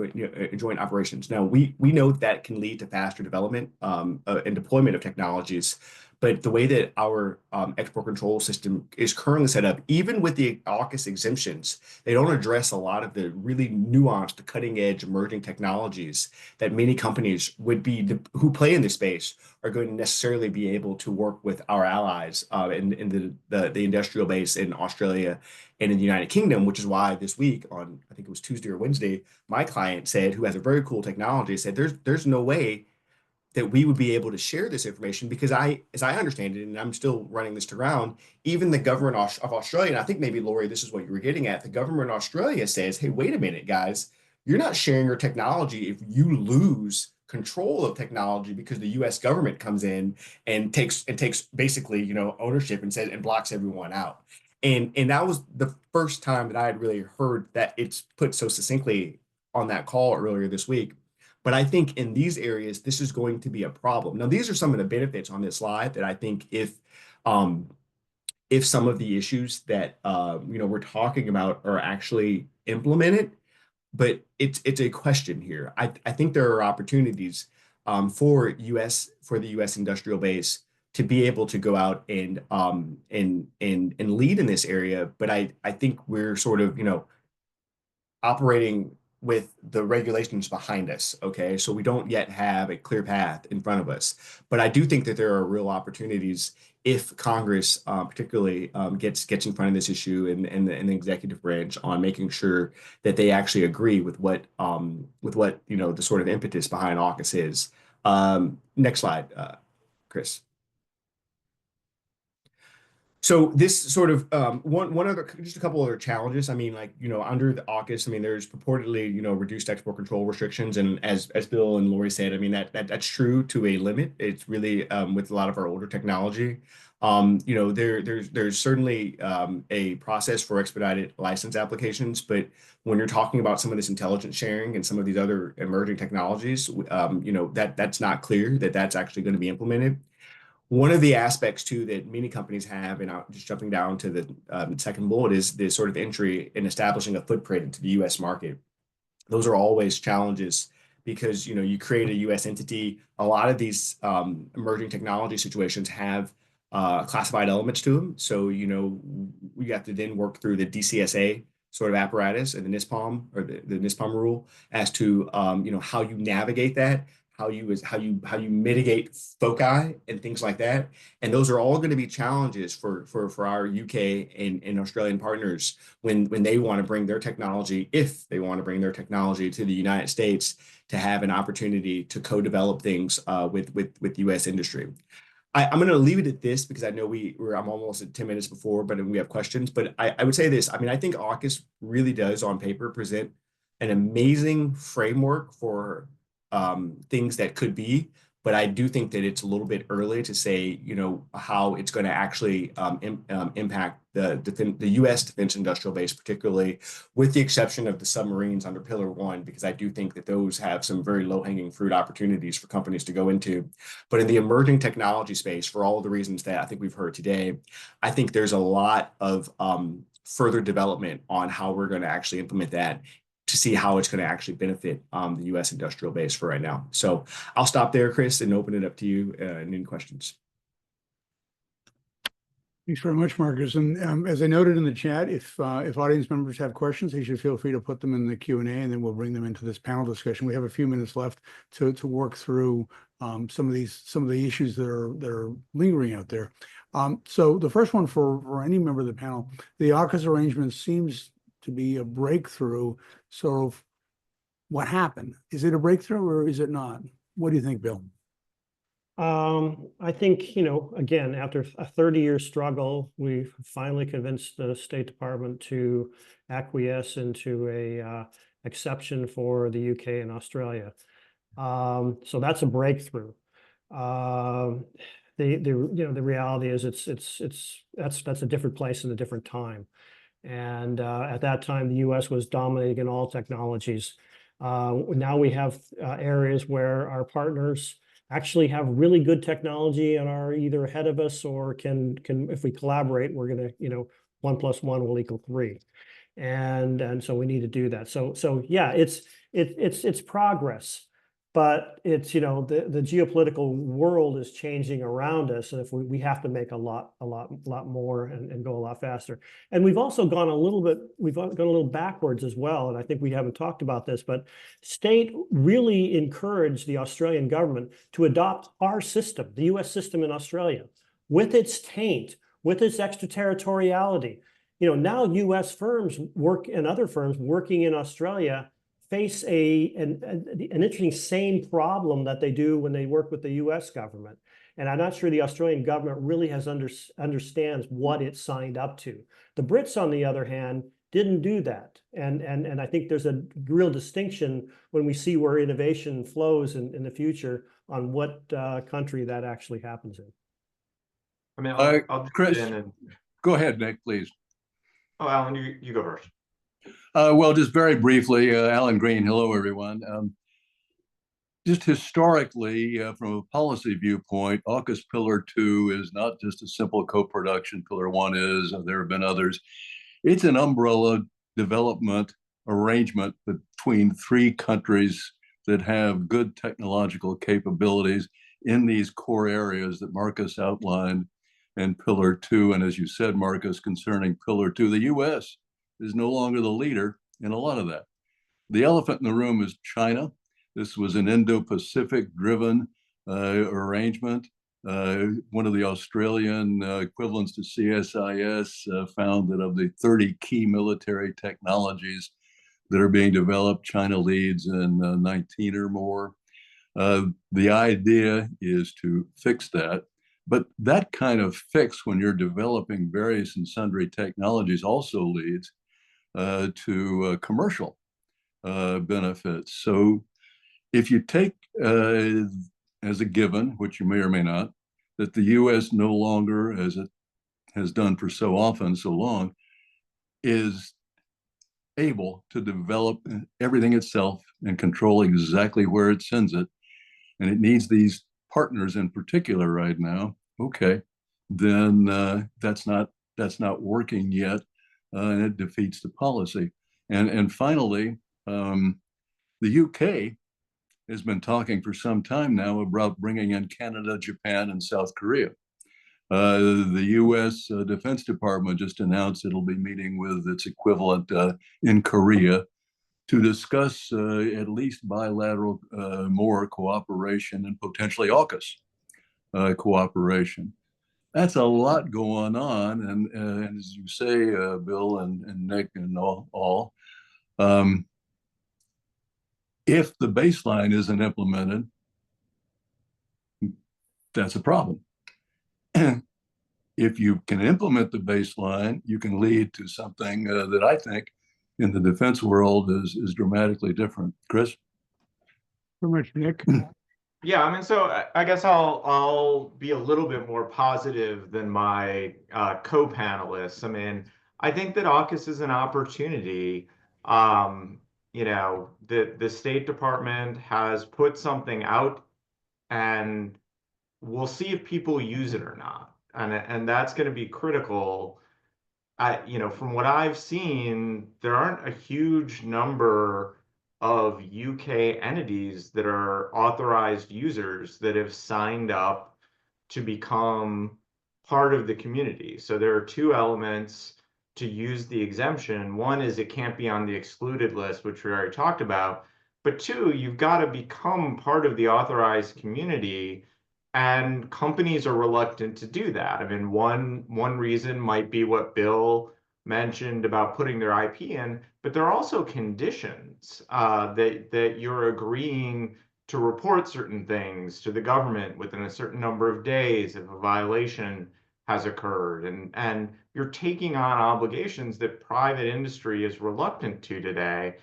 Now, we know that can lead to faster development and deployment of technologies, but the way that our export control system is currently set up, even with the AUKUS exemptions, they don't address a lot of the really nuanced, cutting-edge emerging technologies that many companies who play in this space are going to necessarily be able to work with our allies in the industrial base in Australia and in the United Kingdom, which is why this week on, I think it was Tuesday or Wednesday, my client said, who has a very cool technology, said there's no way that we would be able to share this information because as I understand it, and I'm still running this to ground, even the government of Australia, and I think maybe Lori, this is what you were getting at, the government of Australia says, hey, wait a minute, guys, you're not sharing your technology if you lose control of technology because the U.S. government comes in and takes basically ownership and says and blocks everyone out. And that was the first time that I had really heard that it's put so succinctly on that call earlier this week. But I think in these areas, this is going to be a problem. Now, these are some of the benefits on this slide that I think if some of the issues that we're talking about are actually implemented, but it's a question here. I think there are opportunities for the U.S. industrial base to be able to go out and lead in this area. But I think we're sort of operating with the regulations behind us. Okay, so we don't yet have a clear path in front of us. But I do think that there are real opportunities if Congress, particularly, gets in front of this issue and the executive branch on making sure that they actually agree with what the sort of impetus behind AUKUS is. Next slide, Chris. So this sort of just a couple other challenges. I mean, under the AUKUS, I mean, there's purportedly, reduced export control restrictions. And as Bill and Lori said, I mean, that's true to a limit. It's really with a lot of our older technology. There's certainly a process for expedited license applications, but when you're talking about some of this intelligence sharing and some of these other emerging technologies, that's not clear that that's actually going to be implemented. One of the aspects too that many companies have, and just jumping down to the second bullet, is the sort of entry in establishing a footprint into the U.S. market. Those are always challenges because you create a U.S. entity. A lot of these emerging technology situations have classified elements to them. So we have to then work through the DCSA sort of apparatus and the NISPOM or the NISPOM rule as to how you navigate that, how you mitigate foci and things like that. And those are all going to be challenges for our UK and Australian partners when they want to bring their technology, if they want to bring their technology to the United States, to have an opportunity to co-develop things with US industry. I'm going to leave it at this because I know I'm almost at 10 minutes before, but we have questions. But I would say this. I mean, I think AUKUS really does on paper present an amazing framework for things that could be. But I do think that it's a little bit early to say, how it's going to actually impact the U.S. defense industrial base, particularly with the exception of the submarines under Pillar 1, because I do think that those have some very low-hanging fruit opportunities for companies to go into. But in the emerging technology space, for all of the reasons that I think we've heard today, I think there's a lot of further development on how we're going to actually implement that, to see how it's going to actually benefit the U.S. industrial base for right now. So I'll stop there, Chris, and open it up to you and any questions. Thanks very much, Marcus. And as I noted in the chat, if audience members have questions, they should feel free to put them in the Q&A, and then we'll bring them into this panel discussion. We have a few minutes left to work through some of the issues that are lingering out there. So the first one for any member of the panel, the AUKUS arrangement seems to be a breakthrough. So what happened? Is it a breakthrough or is it not? What do you think, Bill? I think, again, after a 30-year struggle, we finally convinced the State Department to acquiesce into a exception for the UK and Australia. So that's a breakthrough. The reality is that's a different place and a different time. And at that time, the U.S. was dominating in all technologies. Now we have areas where our partners actually have really good technology and are either ahead of us or can if we collaborate, we're going to, 1 + 1 will equal 3. And so we need to do that. So yeah, it's progress. But it's, the geopolitical world is changing around us. And if we have to make a lot more and go a lot faster. And we've also gone a little backwards as well. And I think we haven't talked about this, but State really encouraged the Australian government to adopt our system, the US system in Australia, with its taint, with its extraterritoriality. Now US firms and other firms working in Australia face an interesting same problem that they do when they work with the US government. And I'm not sure the Australian government really understands what it signed up to. The Brits, on the other hand, didn't do that. And I think there's a real distinction when we see where innovation flows in the future on what country that actually happens in. I mean, I'll Chris, and... go ahead, Nick, please. Oh, Alan, you go first. Well, just very briefly, Alan Green, hello, everyone. Just historically, from a policy viewpoint, AUKUS Pillar 2 is not just a simple co-production. Pillar 1 is, there have been others. It's an umbrella development arrangement between 3 countries that have good technological capabilities in these core areas that Marcus outlined in Pillar 2. And as you said, Marcus, concerning Pillar 2, the US is no longer the leader in a lot of that. The elephant in the room is China. This was an Indo-Pacific driven arrangement. One of the Australian equivalents to CSIS found that of the 30 key military technologies that are being developed, China leads in 19 or more. The idea is to fix that. But that kind of fix, when you're developing various and sundry technologies, also leads to commercial benefits. So if you take as a given, which you may or may not, that the US no longer, as it has done for so often, so long, is able to develop everything itself and control exactly where it sends it, and it needs these partners in particular right now, okay, then that's not working yet. And it defeats the policy. And finally, the UK has been talking for some time now about bringing in Canada, Japan, and South Korea. The US Defense Department just announced it'll be meeting with its equivalent in Korea to discuss at least bilateral more cooperation and potentially AUKUS cooperation. That's a lot going on, and as you say, Bill and Nick and all, if the baseline isn't implemented, that's a problem. If you can implement the baseline, you can lead to something that I think in the defense world is dramatically different. Chris? Very much, Nick. Yeah, I mean, so I guess I'll be a little bit more positive than my co-panelists. I mean, I think that AUKUS is an opportunity. You know, the State Department has put something out, and we'll see if people use it or not. And that's going to be critical. You know, from what I've seen, there aren't a huge number of UK entities that are authorized users that have signed up to become part of the community. So there are two elements to use the exemption. One is it can't be on the excluded list, which we already talked about. But two, you've got to become part of the authorized community, and companies are reluctant to do that. I mean, one reason might be what Bill mentioned about putting their IP in, but there are also conditions that you're agreeing to report certain things to the government within a certain number of days if a violation has occurred, and you're taking on obligations that private industry is reluctant to today.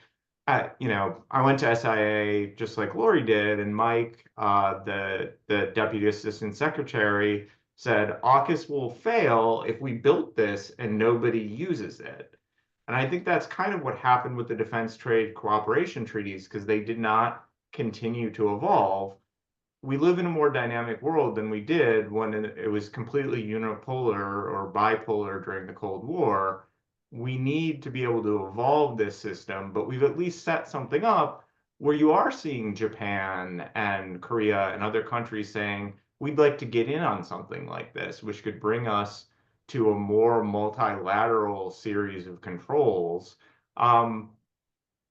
You know, I went to SIA just like Lori did, and Mike, the Deputy Assistant Secretary, said AUKUS will fail if we built this and nobody uses it. And I think that's kind of what happened with the defense trade cooperation treaties, because they did not continue to evolve. We live in a more dynamic world than we did when it was completely unipolar or bipolar during the Cold War. We need to be able to evolve this system, but we've at least set something up where you are seeing Japan and Korea and other countries saying, we'd like to get in on something like this, which could bring us to a more multilateral series of controls.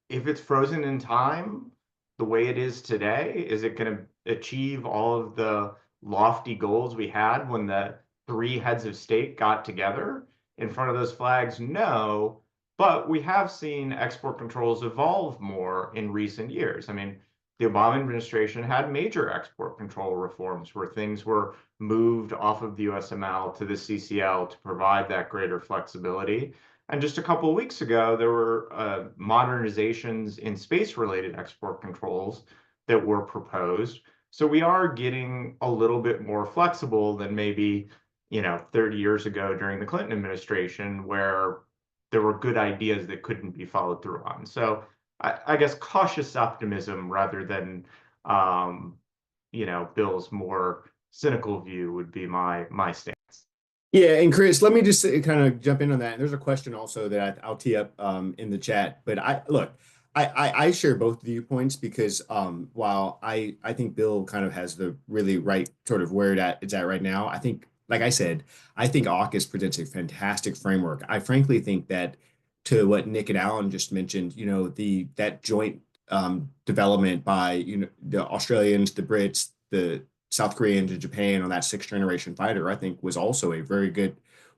If it's frozen in time, the way it is today, is it going to achieve all of the lofty goals we had when the three heads of state got together in front of those flags? No, but we have seen export controls evolve more in recent years. I mean, the Obama administration had major export control reforms where things were moved off of the USML to the CCL to provide that greater flexibility. And just a couple of weeks ago, there were modernizations in space-related export controls that were proposed. So we are getting a little bit more flexible than maybe, you know, 30 years ago during the Clinton administration, where there were good ideas that couldn't be followed through on. So I guess cautious optimism rather than, you know, Bill's more cynical view would be my stance. Yeah, and Chris, let me just kind of jump in on that. And there's a question also that I'll tee up in the chat. But I share both viewpoints because while I think Bill kind of has the really right sort of where it's at right now, I think, like I said, I think AUKUS presents a fantastic framework. I frankly think that, to what Nick and Alan just mentioned, you know, that joint development by, you know, the Australians, the Brits, the South Koreans, and Japan on that 6th generation fighter, I think was also a very good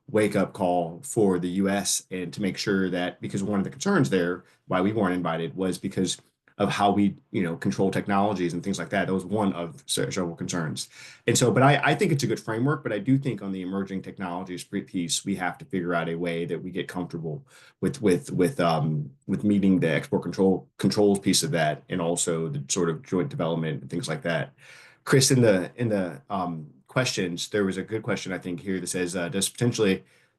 wake-up call for the US, and to make sure that, because one of the concerns there why we weren't invited was because of how we, you know, control technologies and things like that. That was one of several concerns. And so, but I think it's a good framework, but I do think on the emerging technologies piece, we have to figure out a way that we get comfortable with meeting the export controls piece of that, and also the sort of joint development and things like that. Chris, in the questions, there was a good question I think here that says, does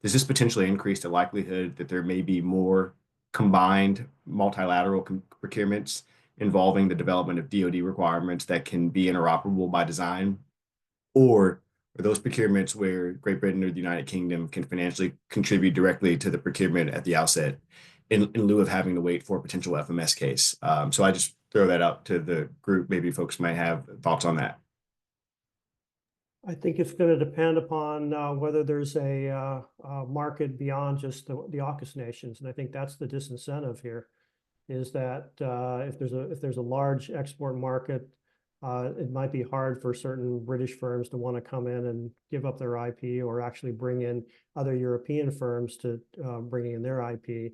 this potentially increase the likelihood that there may be more combined multilateral procurements involving the development of DoD requirements that can be interoperable by design? Or are those procurements where Great Britain or the United Kingdom can financially contribute directly to the procurement at the outset in lieu of having to wait for a potential FMS case? So I just throw that out to the group. Maybe folks might have thoughts on that. I think it's going to depend upon whether there's a market beyond just the AUKUS nations. And I think that's the disincentive here, is that if there's a large export market, it might be hard for certain British firms to want to come in and give up their IP, or actually bring in other European firms to bringing in their IP,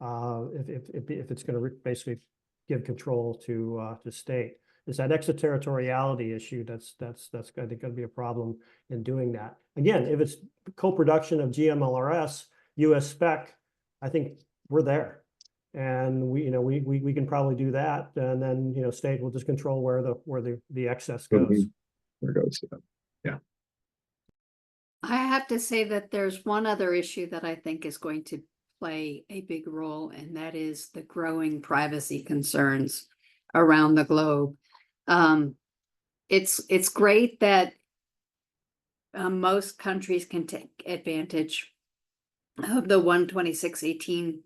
if it's going to basically give control to state. It's that extraterritoriality issue that's I think going to be a problem in doing that. Again, if it's co-production of GMLRS, US spec, I think we're there. And we can probably do that, and then state will just control where the excess goes. Where it goes. Yeah. I have to say that there's one other issue that I think is going to play a big role, and that is the growing privacy concerns around the globe. It's great that most countries can take advantage of the 126.18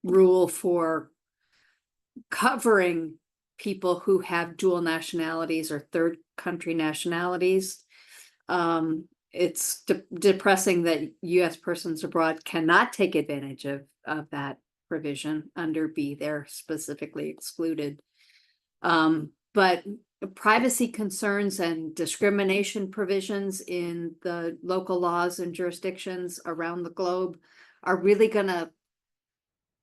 rule for covering people who have dual nationalities or third country nationalities. It's depressing that U.S. persons abroad cannot take advantage of that provision under B. They're specifically excluded. But privacy concerns and discrimination provisions in the local laws and jurisdictions around the globe are really going to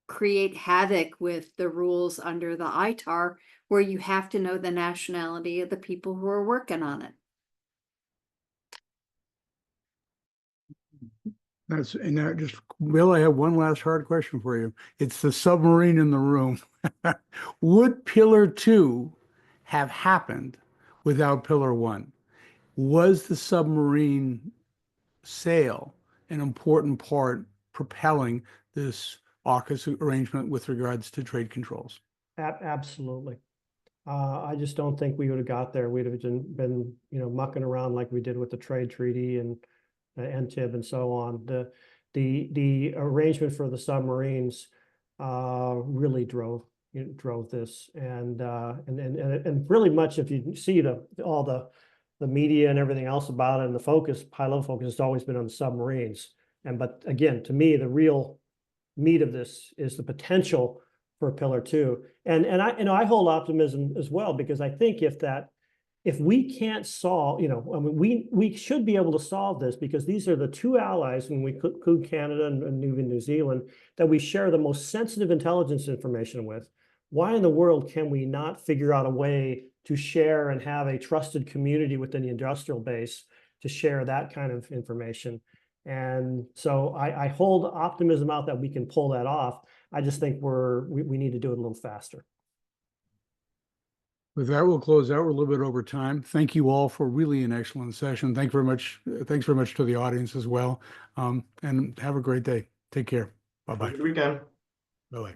create havoc with the rules under the ITAR, where you have to know the nationality of the people who are working on it. Bill, I have one last hard question for you. It's the submarine in the room. Would Pillar 2 have happened without Pillar 1? Was the submarine sale an important part propelling this AUKUS arrangement with regards to trade controls? Absolutely. I just don't think we would have got there. We'd have been mucking around like we did with the trade treaty and NTIB and so on. The arrangement for the submarines really drove this, and really much, if you see all the media and everything else about it, and the focus, high level focus, has always been on the submarines. But again, to me, the real meat of this is the potential for Pillar 2. And I hold optimism as well, because I think if we can't solve, we should be able to solve this, because these are the two allies, when we include Canada and even New Zealand, that we share the most sensitive intelligence information with. Why in the world can we not figure out a way to share and have a trusted community within the industrial base to share that kind of information? And so I hold optimism out that we can pull that off. I just think we need to do it a little faster. With that, we'll close out. We're a little bit over time. Thank you all for really an excellent session. Thanks very much to the audience as well. And have a great day. Take care. Bye-bye. Good weekend. Bye-bye.